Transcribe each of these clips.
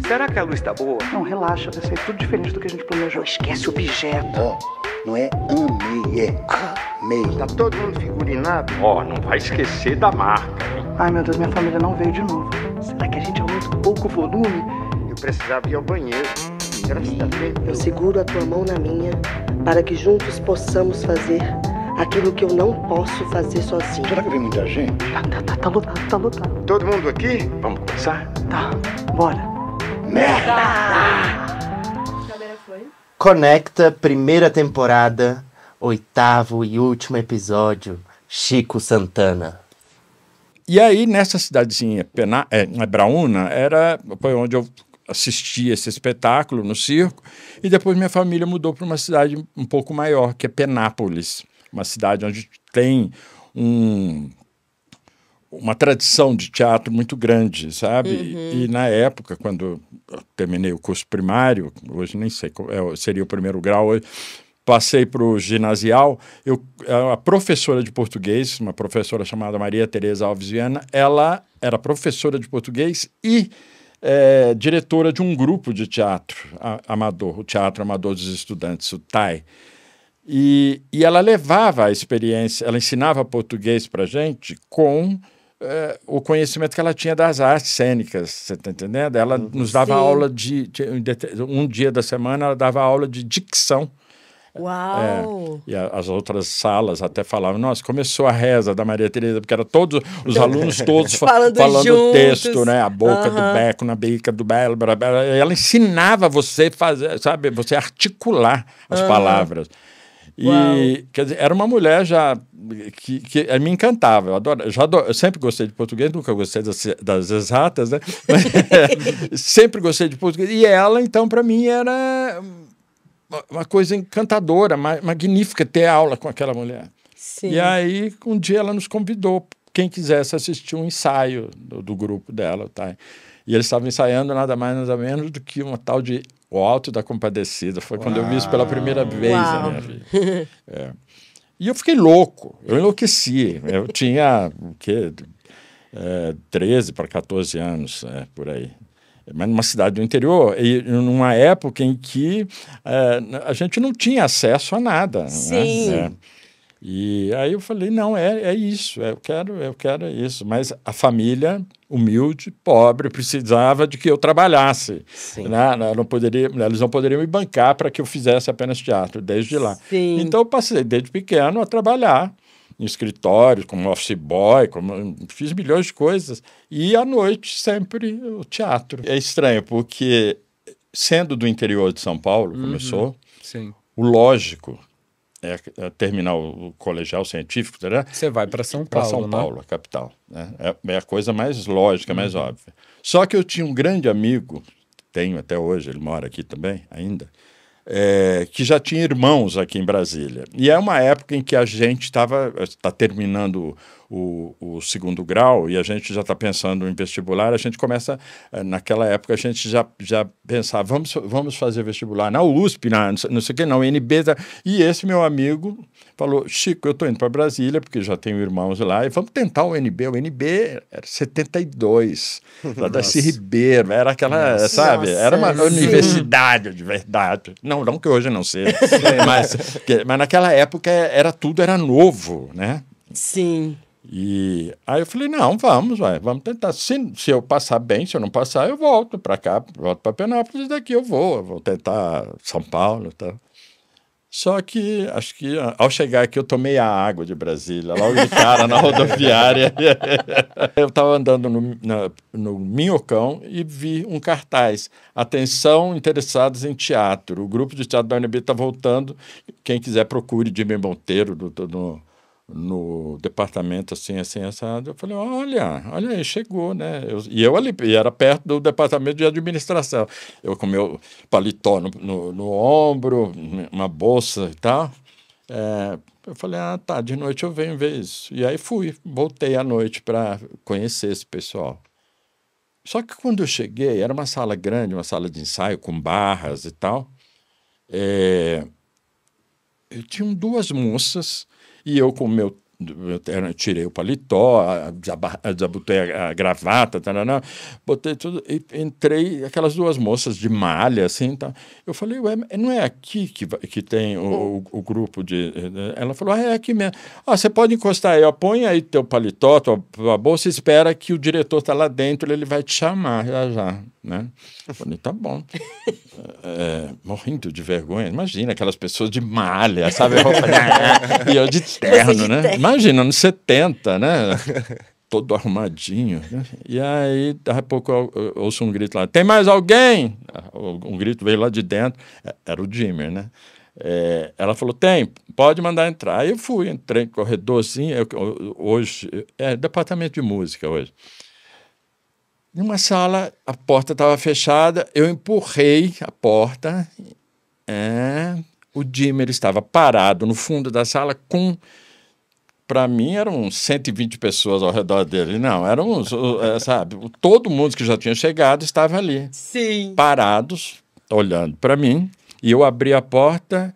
Será que a luz tá boa? Não, relaxa, vai ser tudo diferente do que a gente planejou. Esquece o objeto. Ó, não é amei, é amei. Tá todo mundo figurinado? Ó, não vai esquecer da marca, hein? Ai, meu Deus, minha família não veio de novo. Será que a gente aumenta um pouco o volume? Eu precisava ir ao banheiro. Graças a Deus. Eu seguro a tua mão na minha para que juntos possamos fazer aquilo que eu não posso fazer sozinho. Será que vem muita gente? Tá lotado, tá lotado. Todo mundo aqui? Vamos começar? Tá, bora. Conecta, primeira temporada, 8º e último episódio, Chico Santana. E aí, nessa cidadezinha, Braúna, foi onde eu assisti esse espetáculo no circo, e depois minha família mudou para uma cidade um pouco maior, que é Penápolis, uma cidade onde tem uma tradição de teatro muito grande, sabe? E na época, quando eu terminei o curso primário, hoje nem sei, seria o primeiro grau, hoje, passei para o ginasial, a professora de português, uma professora chamada Maria Tereza Alves Viana, ela era professora de português e diretora de um grupo de teatro amador, o Teatro Amador dos Estudantes, o TAE. E ela levava a experiência, ela ensinava português para a gente com o conhecimento que ela tinha das artes cênicas, você está entendendo? Ela nos dava aula um dia da semana, ela dava aula de dicção. Uau! E as outras salas até falavam, nossa, começou a reza da Maria Tereza, porque era todos os alunos todos falando o texto, né? A boca do beco na bica do belo, ela ensinava você fazer, sabe, você articular as palavras. E, quer dizer, era uma mulher já que me encantava. Eu sempre gostei de português, nunca gostei das exatas, né? Sempre gostei de português. E ela, então, para mim, era uma coisa encantadora, magnífica ter aula com aquela mulher. Sim. E aí, um dia ela nos convidou, quem quisesse assistir um ensaio do grupo dela. Tá? E eles estavam ensaiando nada mais, nada menos do que uma tal de O Alto da Compadecida. Foi quando eu vi isso pela primeira vez na minha vida. E eu fiquei louco, eu enlouqueci. Eu tinha, 13 para 14 anos, por aí. Mas numa cidade do interior, e numa época em que a gente não tinha acesso a nada. Sim. Né? E aí eu falei, não, é isso, eu quero isso. Mas a família humilde, pobre, precisava de que eu trabalhasse. Né? Eles não poderiam me bancar para que eu fizesse apenas teatro, desde lá. Sim. Então eu passei desde pequeno a trabalhar em escritórios, como office boy, fiz milhões de coisas. E à noite sempre o teatro. É estranho, porque sendo do interior de São Paulo, como eu sou, o lógico é terminar o colegial científico, né? Você vai para São Paulo, para São Paulo, a capital. Né? É a coisa mais lógica, mais óbvia. Só que eu tinha um grande amigo, tenho até hoje, ele mora aqui também ainda, que já tinha irmãos aqui em Brasília. E é uma época em que a gente está terminando o segundo grau e a gente já está pensando em vestibular. A gente começa, naquela época, a gente já pensava, vamos fazer vestibular na USP, não sei o que, na UNB. E esse meu amigo falou, Chico, eu estou indo para Brasília, porque já tenho irmãos lá, e vamos tentar o UNB. O UNB era 72, lá da Darcy Ribeiro, era aquela, sabe? Era uma universidade de verdade. Não que hoje não seja, mas naquela época tudo era novo, né? Sim. E aí eu falei, não, vamos tentar. Se eu passar bem, se eu não passar, eu volto para cá, volto para Penápolis, e daqui eu vou tentar São Paulo, tá? Só que, acho que ao chegar aqui eu tomei a água de Brasília, logo de cara na rodoviária. Eu estava andando no Minhocão e vi um cartaz. Atenção, interessados em teatro. O grupo de teatro da UNB está voltando. Quem quiser procure Jimmy Monteiro no departamento assim, assado. Eu falei, olha aí, chegou, né? E era perto do departamento de administração. Eu com meu paletó no ombro, uma bolsa e tal. Eu falei, tá, de noite eu venho ver isso. E aí voltei à noite para conhecer esse pessoal. Só que quando eu cheguei, era uma sala grande, uma sala de ensaio com barras e tal. Tinham duas moças e eu com o meu Eu tirei o paletó, desabotei a gravata, taranã, botei tudo e entrei, aquelas duas moças de malha, assim, tá. Eu falei, ué, não é aqui que tem o grupo de... Ela falou, é aqui mesmo. Você pode encostar aí, põe aí teu paletó, tua bolsa, espera que o diretor tá lá dentro, ele vai te chamar já, né? Eu falei, tá bom. Morrendo de vergonha. Imagina aquelas pessoas de malha, sabe? E eu de terno, né? Imagina, anos 70, né? Todo arrumadinho. Né? E aí, daqui a pouco eu ouço um grito lá, tem mais alguém? Um grito veio lá de dentro. Era o Jimmer, né? Ela falou, tem, pode mandar entrar. Aí eu fui, entrei em corredorzinho. Hoje, departamento de música hoje. Numa sala, a porta estava fechada, eu empurrei a porta, o Jimmer estava parado no fundo da sala com, para mim, eram 120 pessoas ao redor dele. Não, eram, sabe, todo mundo que já tinha chegado estava ali. Sim. Parados, olhando para mim, e eu abri a porta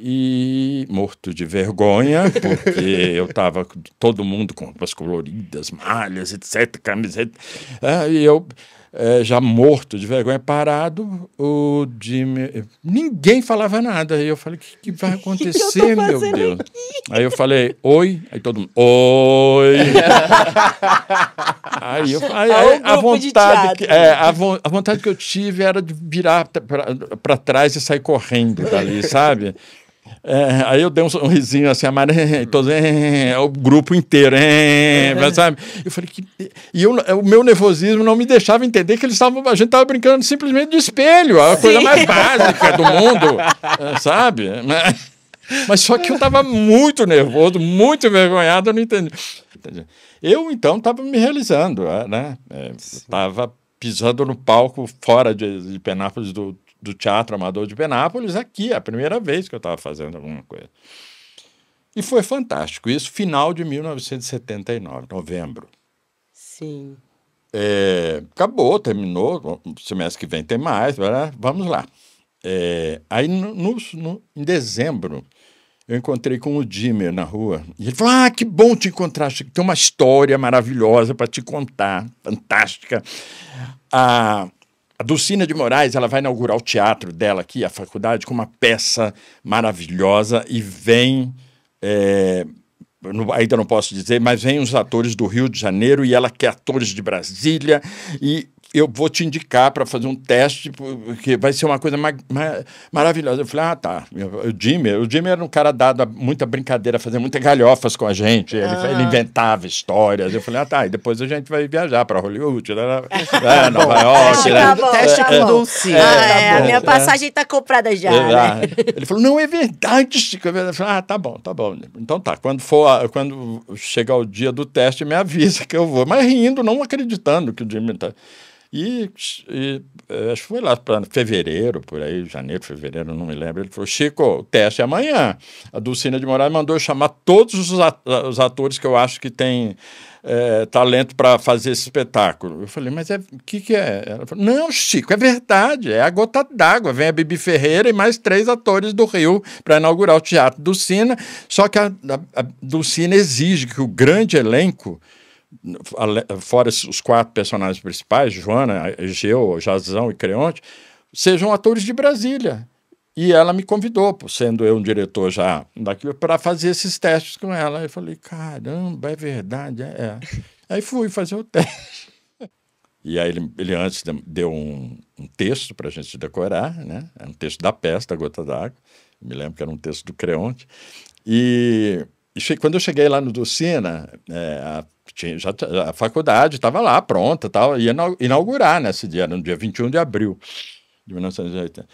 e morto de vergonha, porque eu estava todo mundo com roupas coloridas, malhas, etc., camiseta, e eu já morto de vergonha, parado, o Jimmy, ninguém falava nada, e eu falei, o que vai acontecer, meu Deus? Aqui? Aí eu falei, oi, aí todo mundo, oi! Aí a vontade que eu tive era de virar para trás e sair correndo dali, sabe? Aí eu dei um risinho assim, o grupo inteiro, sabe? Eu falei o meu nervosismo não me deixava entender que a gente estava brincando simplesmente de espelho, a coisa mais básica do mundo, sabe? Mas só que eu estava muito nervoso, muito envergonhado, eu não entendi. Eu, então, estava me realizando, né? Estava pisando no palco fora de Penápolis, do Teatro Amador de Penápolis, aqui, a primeira vez que eu estava fazendo alguma coisa. E foi fantástico. Isso, final de 1979, novembro. Sim. Acabou, terminou. O semestre que vem tem mais, vamos lá. Aí, em dezembro, eu encontrei com o Jimmer na rua. E ele falou, que bom te encontrar, Chico. Tem uma história maravilhosa para te contar, fantástica. A Dulcina de Moraes, ela vai inaugurar o teatro dela aqui, a faculdade, com uma peça maravilhosa e vem, ainda não posso dizer, mas vem os atores do Rio de Janeiro e ela quer atores de Brasília e eu vou te indicar para fazer um teste, porque vai ser uma coisa maravilhosa. Eu falei, tá. O Jimmer era um cara dado a muita brincadeira, fazer muitas galhofas com a gente. Ele inventava histórias. Eu falei, tá. E depois a gente vai viajar para Hollywood, Nova York. Teste com Dulcina. A minha passagem está comprada já. Né? Ele falou, não, é verdade, Chico. Eu falei, tá bom. Então tá. Quando chegar o dia do teste, me avisa que eu vou. Mas rindo, não acreditando que o Jimmer tá... E acho que foi lá para fevereiro, por aí, janeiro, fevereiro, não me lembro. Ele falou, Chico, o teste é amanhã. A Dulcina de Moraes mandou eu chamar todos os atores que eu acho que têm talento para fazer esse espetáculo. Eu falei, mas o que é? Ela falou, não, Chico, é verdade, é a gota d'água. Vem a Bibi Ferreira e mais 3 atores do Rio para inaugurar o Teatro Dulcina. Só que a Dulcina exige que o grande elenco, fora os 4 personagens principais, Joana, Egeu, Jazão e Creonte, sejam atores de Brasília. E ela me convidou, sendo eu um diretor já daqui, para fazer esses testes com ela. Eu falei, caramba, é verdade, Aí fui fazer o teste. E aí ele antes deu um texto para a gente decorar, né? Era um texto da peça, da Gota d'Água. Me lembro que era um texto do Creonte. E quando eu cheguei lá no Dulcina, a faculdade estava lá, pronta, ia inaugurar nesse dia, no dia 21 de abril de 1980.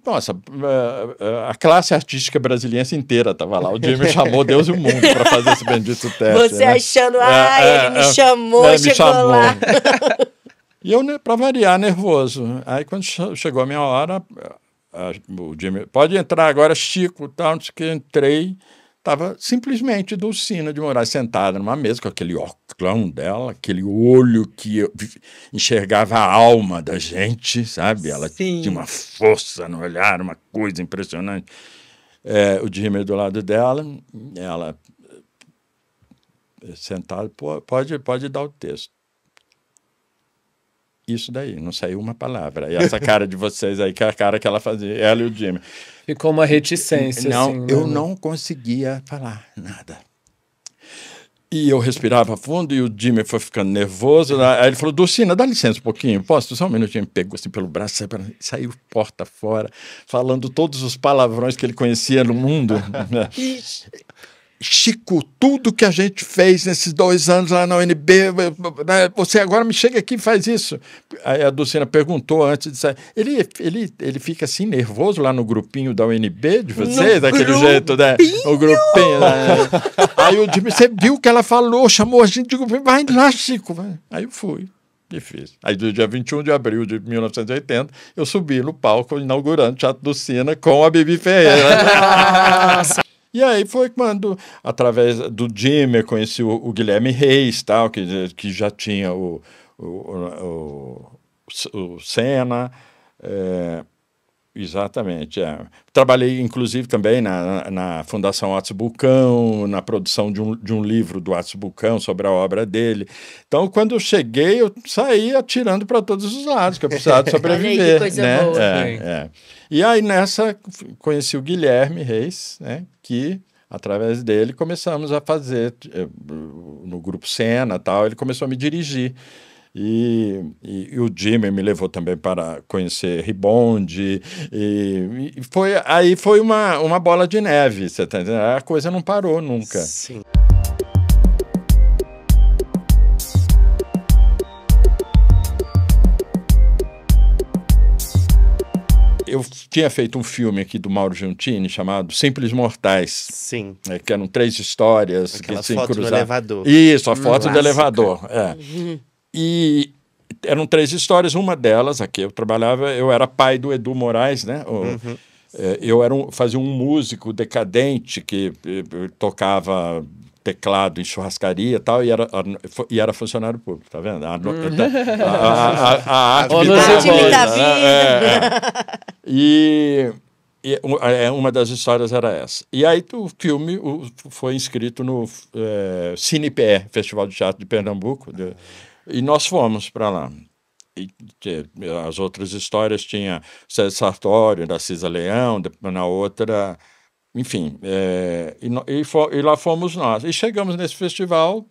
Nossa, a classe artística brasileira inteira estava lá. O Jimmy chamou Deus e o mundo para fazer esse bendito teste. Você achando, ele me chamou, chegou lá. E eu, para variar, nervoso. Aí quando chegou a minha hora, o Jimmy, pode entrar agora, Chico, tal, não sei o que, entrei. Estava simplesmente Dulcina de Moraes sentada numa mesa com aquele óculos dela, aquele olho que enxergava a alma da gente, sabe? Ela tinha uma força no olhar, uma coisa impressionante. O Jimmy do lado dela, ela sentado, pode dar o texto. Isso daí, não saiu uma palavra. E essa cara de vocês aí, que é a cara que ela fazia, ela e o Jimmy. Ficou uma reticência. Não, assim, eu não conseguia falar nada. E eu respirava fundo e o Jimmy foi ficando nervoso. Aí ele falou, Dulcina, dá licença um pouquinho, posso? Só um minutinho. Me pegou assim pelo braço, saiu porta fora, falando todos os palavrões que ele conhecia no mundo. Chico, tudo que a gente fez nesses 2 anos lá na UNB, você agora me chega aqui e faz isso. Aí a Dulcina perguntou antes de sair, ele fica assim nervoso lá no grupinho da UNB de vocês, daquele jeito, né? O grupinho. Né? Aí o Jimmy, você viu o que ela falou, chamou a gente, digo, vai lá, Chico. Vai. Aí eu fui. Difícil. Aí, do dia 21 de abril de 1980, eu subi no palco inaugurando o Teatro Dulcina com a Bibi Ferreira. Nossa! E aí foi quando, através do Jimmy, eu conheci o Guilherme Reis, tal, que já tinha o Senna. Exatamente. Trabalhei, inclusive, também na Fundação Atos Bulcão, na produção de um livro do Atos Bulcão sobre a obra dele. Então, quando eu cheguei, eu saí atirando para todos os lados, que eu precisava sobreviver. Olha aí, que coisa boa. E aí, nessa, conheci o Guilherme Reis, né, que, através dele, começamos a fazer, no Grupo Senna, tal, ele começou a me dirigir. E o Jimmy me levou também para conhecer Ribonde, e foi uma bola de neve, você tá entendendo? A coisa não parou nunca. Sim. Eu tinha feito um filme aqui do Mauro Giuntini chamado Simples Mortais. Sim. Que eram 3 histórias. Aquela que se foto do elevador. Isso, a foto do elevador. E eram 3 histórias, uma delas, aqui eu trabalhava, eu era pai do Edu Moraes, né? Eu fazia um músico decadente que tocava teclado em churrascaria e tal, e era funcionário público, tá vendo? A arte da vida. E uma das histórias era essa. E aí o filme foi inscrito no CinePE, Festival de Teatro de Pernambuco, e nós fomos para lá. E as outras histórias tinha César Sartório, da Cisa Leão, na outra... Enfim, e lá fomos nós. E chegamos nesse festival,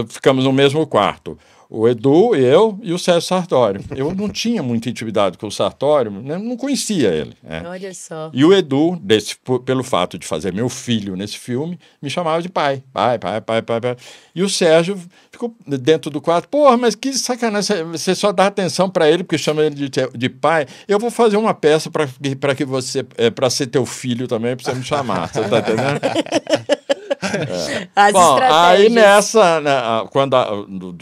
ficamos no mesmo quarto. O Edu, eu e o César Sartório. Eu não tinha muita intimidade com o Sartório, né? Não conhecia ele. Olha só. E o Edu, pelo fato de fazer meu filho nesse filme, me chamava de pai. Pai. E o Sérgio ficou dentro do quarto. Porra, mas que sacanagem, você só dá atenção para ele porque chama ele de pai. Eu vou fazer uma peça para que você, para ser teu filho também, para você me chamar. Você tá entendendo? Bom, aí nessa,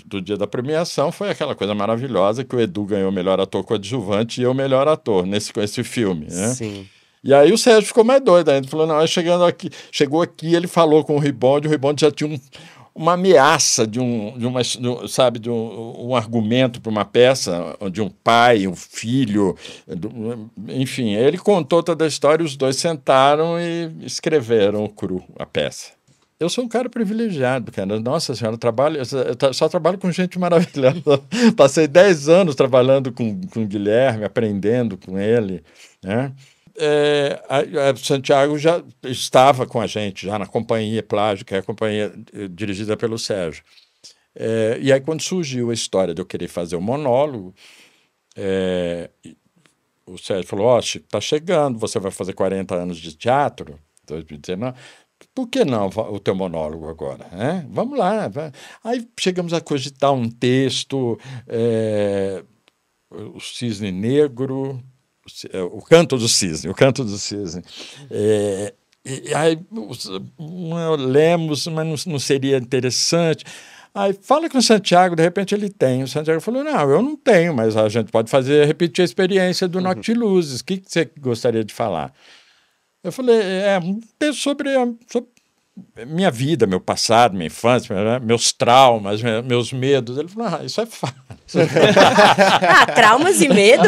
do dia da premiação, foi aquela coisa maravilhosa que o Edu ganhou o melhor ator coadjuvante e eu o melhor ator com esse filme, né? Sim. E aí o Sérgio ficou mais doido ainda, falou, não, chegou aqui, ele falou com o Ribonde já tinha uma ameaça de um argumento para uma peça, de um pai, um filho, enfim, ele contou toda a história, os dois sentaram e escreveram cru a peça. Eu sou um cara privilegiado, cara. Nossa Senhora, só trabalho com gente maravilhosa. Passei 10 anos trabalhando com o Guilherme, aprendendo com ele, né? Santiago já estava com a gente, já na Companhia Plágio, que é a companhia dirigida pelo Sérgio. E aí, quando surgiu a história de eu querer fazer um monólogo, o Sérgio falou, Chico, tá chegando, você vai fazer 40 anos de teatro? Estou dizendo, não. Por que não o teu monólogo agora? Vamos lá. Aí chegamos a cogitar um texto, o Cisne Negro, o Canto do Cisne. E aí lemos, mas não seria interessante. Aí fala com o Santiago, de repente ele tem. O Santiago falou, não, eu não tenho, mas a gente pode repetir a experiência do Noctiluzes. O que você gostaria de falar? Eu falei, um texto sobre minha vida, meu passado, minha infância, meus traumas, meus medos. Ele falou, isso é fácil. Traumas e medos?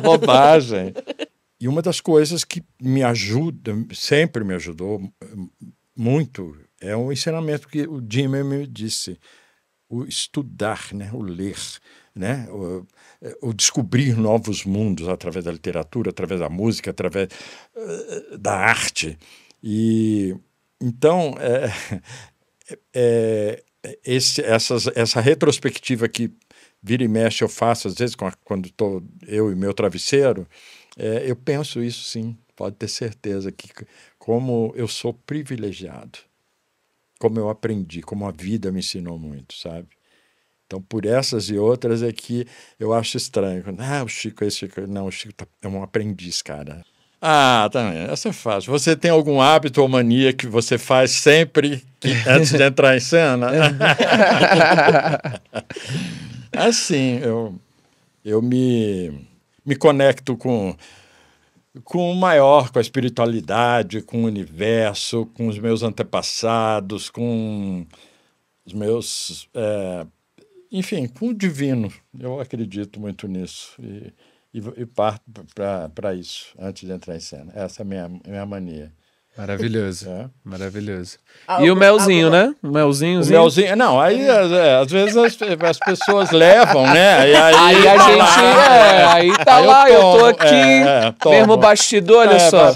Bobagem. E uma das coisas que sempre me ajudou muito, é um ensinamento que o Jimmy me disse. O estudar, né? O ler, né? O descobrir novos mundos através da literatura, através da música, através da arte. E então essa retrospectiva que vira e mexe eu faço às vezes quando estou eu e meu travesseiro, eu penso isso sim, pode ter certeza que como eu sou privilegiado, como eu aprendi, como a vida me ensinou muito, sabe? Então, por essas e outras é que eu acho estranho. O Chico, não, o Chico é um aprendiz, cara. Também, essa é fácil. Você tem algum hábito ou mania que você faz sempre antes de entrar em cena? Assim, eu me conecto com o maior, com a espiritualidade, com o universo, com os meus antepassados, com os meus... enfim, com o divino. Eu acredito muito nisso e parto para isso, antes de entrar em cena. Essa é a minha mania. Maravilhoso, maravilhoso. E o melzinho, né? O melzinhozinho. O melzinho, não, aí às vezes as pessoas levam, né? Aí a gente, aí tá aí lá, eu tô aqui, mesmo bastidor, olha só.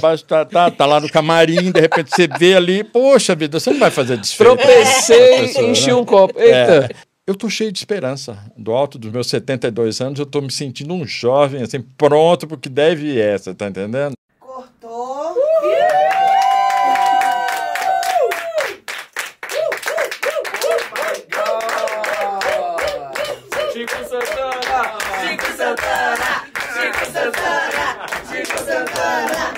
Tá lá no camarim, de repente você vê ali, poxa vida, você não vai fazer desfeita. Tropecei e enchi um copo, eita. Eu tô cheio de esperança. Do alto dos meus 72 anos, eu tô me sentindo um jovem, assim, pronto pro que deve você tá entendendo? Cortou. Chico Santana! Chico Santana! Chico Santana! Chico Santana!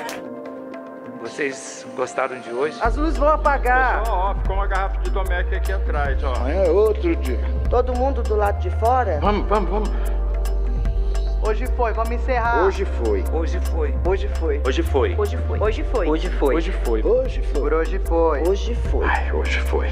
Vocês gostaram de hoje? As luzes vão apagar. Ó, ficou uma garrafa de Domec aqui atrás, ó. Amanhã é outro dia. Todo mundo do lado de fora? Vamos. Hoje foi, vamos encerrar. Hoje foi. Hoje foi. Hoje foi. Hoje foi. Hoje foi. Hoje foi. Hoje foi. Hoje foi. Por hoje foi. Hoje foi. Ai, hoje foi.